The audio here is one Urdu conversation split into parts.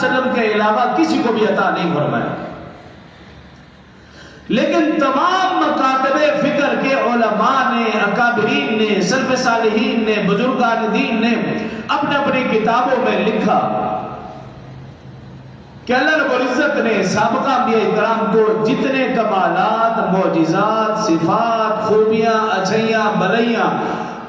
وسلم کے علاوہ کسی کو بھی عطا نہیں فرمایا. لیکن تمام مکاتب فکر کے علماء نے، اکابرین نے، سلف صالحین نے، بزرگان دین نے اپنے اپنی کتابوں میں لکھا کہ اللہ رب العزت نے سابقہ انبیاء کرام کو جتنے کمالات، معجزات، صفات، خوبیاں، اچھائیاں، بھلائیاں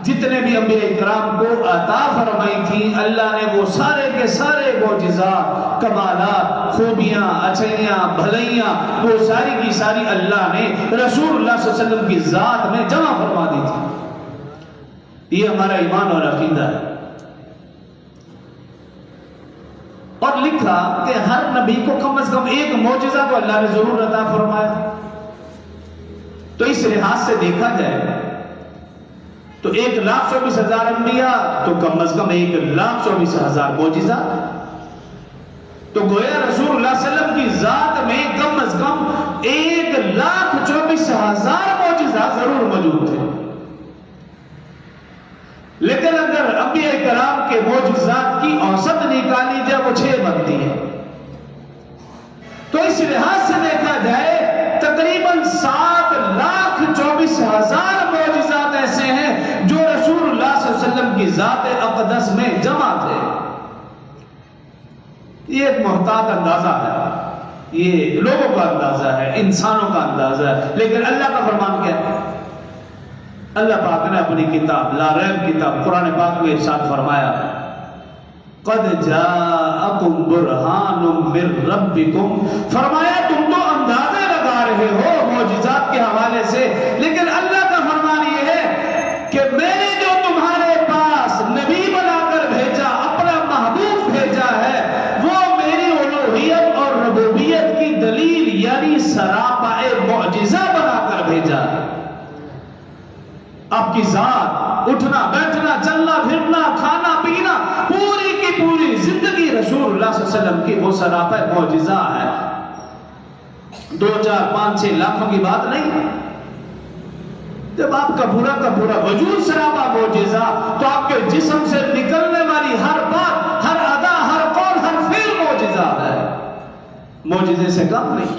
جتنے بھی انبیاء کرام کو عطا فرمائی تھی، اللہ نے وہ سارے کے سارے معجزات، کمالات، خوبیاں، اچھائیاں، بھلائیاں، وہ ساری کی ساری اللہ نے رسول اللہ صلی اللہ علیہ وسلم کی ذات میں جمع فرما دی تھی. یہ ہمارا ایمان اور عقیدہ ہے. اور لکھا کہ ہر نبی کو کم از کم ایک معجزہ تو اللہ نے ضرور عطا فرمایا. تو اس لحاظ سے دیکھا جائے تو 1,24,000 انبیاء تو کم از کم 1,24,000 معجزہ. تو گویا رسول اللہ صلی اللہ علیہ وسلم کی ذات میں کم از کم 1,24,000 معجزہ ضرور موجود تھے. لیکن اگر انبیاء کرام کے معجزات کی اوسط نکالی جائے وہ 6 بنتی ہے. تو اس لحاظ سے دیکھا جائے تقریباً 7,24,000 معجزات ایسے ہیں جو رسول اللہ صلی اللہ علیہ وسلم کی ذات اقدس میں جمع تھے. یہ ایک محتاط اندازہ ہے، یہ لوگوں کا اندازہ ہے، انسانوں کا اندازہ ہے. لیکن اللہ کا فرمان کیا ہے؟ اللہ پاک نے اپنی کتاب لا ریب کتاب قرآن پاک میں ارشاد فرمایا قد جاءکم برہان من ربکم، فرمایا تم تو اندازے لگا رہے ہو معجزات کے حوالے سے، لیکن اللہ کا فرمان یہ ہے کہ میں نے جو تمہارے پاس نبی بنا کر بھیجا، اپنا محبوب بھیجا ہے، وہ میری الوہیت اور ربوبیت کی دلیل یعنی سراپا معجزہ بنا کر بھیجا. آپ کی ذات، اٹھنا بیٹھنا، چلنا پھرنا، کھانا پینا، پوری کی پوری زندگی رسول اللہ صلی اللہ علیہ وسلم کی وہ سراپا معجزہ ہے. 2 4 5 6 لاکھوں کی بات نہیں. جب آپ کا پورا وجود سراپا معجزہ، تو آپ کے جسم سے نکلنے والی ہر بات، ہر ادا، ہر قول، ہر فعل معجزہ ہے. معجزے سے کم نہیں.